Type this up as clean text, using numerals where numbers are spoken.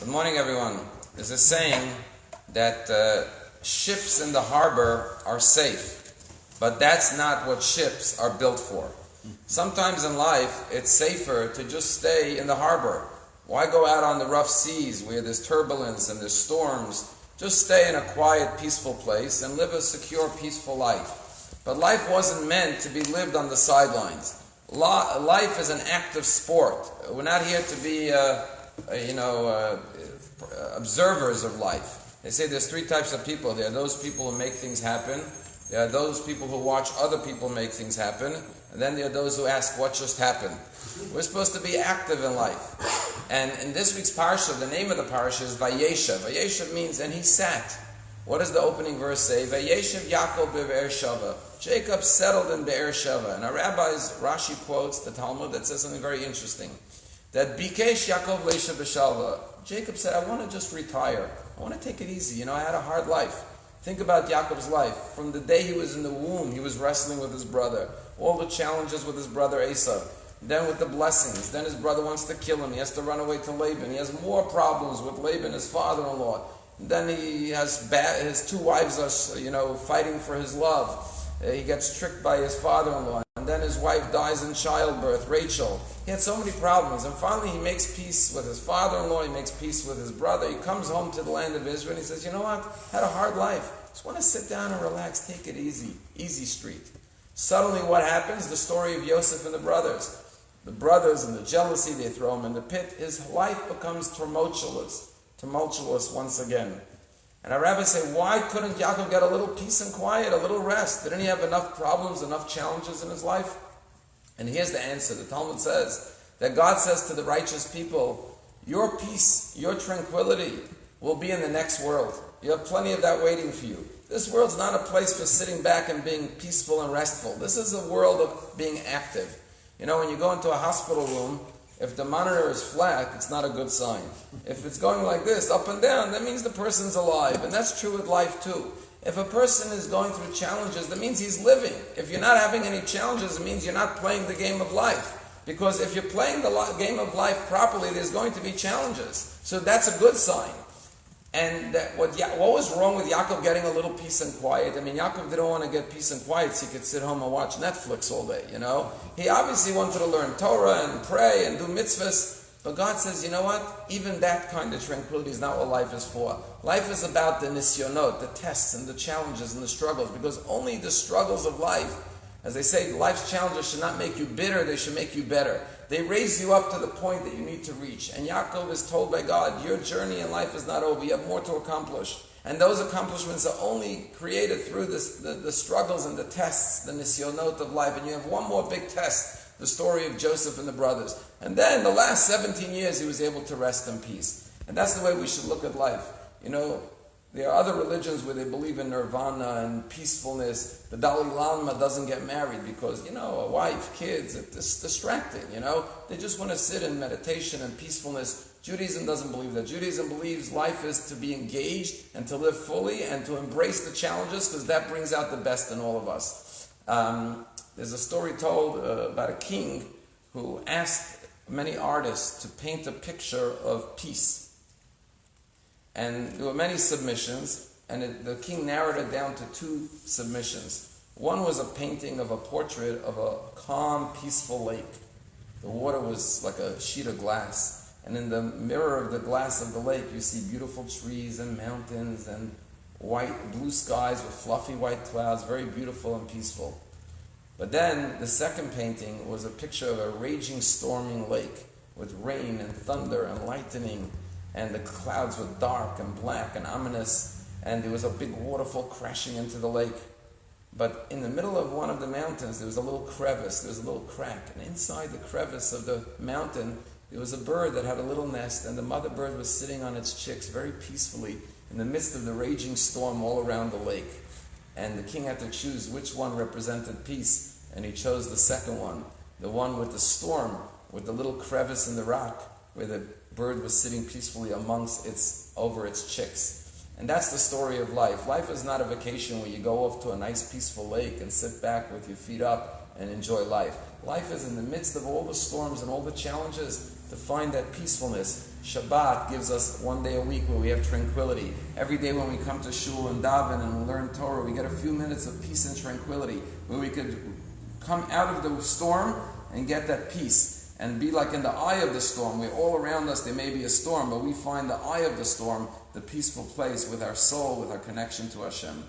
Good morning, everyone. There's a saying that ships in the harbor are safe, but that's not what ships are built for. Sometimes in life, it's safer to just stay in the harbor. Why go out on the rough seas where there's turbulence and there's storms? Just stay in a quiet, peaceful place and live a secure, peaceful life. But life wasn't meant to be lived on the sidelines. Life is an active sport. We're not here to be observers of life. They say there's three types of people. There are those people who make things happen. There are those people who watch other people make things happen. And then there are those who ask, what just happened? We're supposed to be active in life. And in this week's parsha, the name of the parsha is Vayeishev. Vayeishev means, and he sat. What does the opening verse say? Vayeishev Yaakov be'Be'er-Sheva. Jacob settled in Be'er-Sheva. And our rabbis, Rashi quotes the Talmud that says something very interesting. That Bikesh Yaakov leisha b'shalva. Jacob said, I want to just retire. I want to take it easy. I had a hard life. Think about Yaakov's life. From the day he was in the womb, he was wrestling with his brother. All the challenges with his brother Esau. Then with the blessings. Then his brother wants to kill him. He has to run away to Laban. He has more problems with Laban, his father-in-law. Then he has his two wives are, fighting for his love. He gets tricked by his father-in-law. And then his wife dies in childbirth, Rachel. He had so many problems. And finally he makes peace with his father-in-law. He makes peace with his brother. He comes home to the land of Israel and he says, you know what? I had a hard life. Just want to sit down and relax. Take it easy. Easy street. Suddenly what happens? The story of Yosef and the brothers. The brothers and the jealousy, they throw him in the pit. His life becomes tumultuous once again. And our rabbis say, why couldn't Yaakov get a little peace and quiet, a little rest? Didn't he have enough problems, enough challenges in his life? And here's the answer. The Talmud says that God says to the righteous people, your peace, your tranquility will be in the next world. You have plenty of that waiting for you. This world's not a place for sitting back and being peaceful and restful. This is a world of being active. When you go into a hospital room, if the monitor is flat, it's not a good sign. If it's going like this, up and down, that means the person's alive. And that's true with life too. If a person is going through challenges, that means he's living. If you're not having any challenges, it means you're not playing the game of life. Because if you're playing the game of life properly, there's going to be challenges. So that's a good sign. And what was wrong with Yaakov getting a little peace and quiet? Yaakov didn't want to get peace and quiet so he could sit home and watch Netflix all day, He obviously wanted to learn Torah and pray and do mitzvahs. But God says, you know what? Even that kind of tranquility is not what life is for. Life is about the nisyonot, the tests and the challenges and the struggles. Because only the struggles of life, as they say, life's challenges should not make you bitter, they should make you better. They raise you up to the point that you need to reach. And Yaakov is told by God, your journey in life is not over. You have more to accomplish. And those accomplishments are only created through the struggles and the tests, the nisyonot of life. And you have one more big test, the story of Joseph and the brothers. And then the last 17 years he was able to rest in peace. And that's the way we should look at life. There are other religions where they believe in nirvana and peacefulness. The Dalai Lama doesn't get married because, a wife, kids, it's distracting, They just want to sit in meditation and peacefulness. Judaism doesn't believe that. Judaism believes life is to be engaged and to live fully and to embrace the challenges because that brings out the best in all of us. There's a story told about a king who asked many artists to paint a picture of peace. And there were many submissions, and the king narrowed it down to two submissions. One was a painting of a portrait of a calm, peaceful lake. The water was like a sheet of glass, and in the mirror of the glass of the lake, you see beautiful trees and mountains and blue skies with fluffy white clouds, very beautiful and peaceful. But then the second painting was a picture of a raging, storming lake with rain and thunder and lightning. And the clouds were dark and black and ominous, and there was a big waterfall crashing into the lake. But in the middle of one of the mountains, there was a little crevice, there was a little crack. And inside the crevice of the mountain, there was a bird that had a little nest, and the mother bird was sitting on its chicks very peacefully in the midst of the raging storm all around the lake. And the king had to choose which one represented peace, and he chose the second one, the one with the storm, with the little crevice in the rock, where the bird was sitting peacefully over its chicks. And that's the story of life. Life is not a vacation where you go off to a nice peaceful lake and sit back with your feet up and enjoy life. Life is in the midst of all the storms and all the challenges to find that peacefulness. Shabbat gives us one day a week where we have tranquility. Every day when we come to shul and daven and we learn Torah, we get a few minutes of peace and tranquility where we could come out of the storm and get that peace and be like in the eye of the storm, where all around us there may be a storm, but we find the eye of the storm, the peaceful place with our soul, with our connection to Hashem.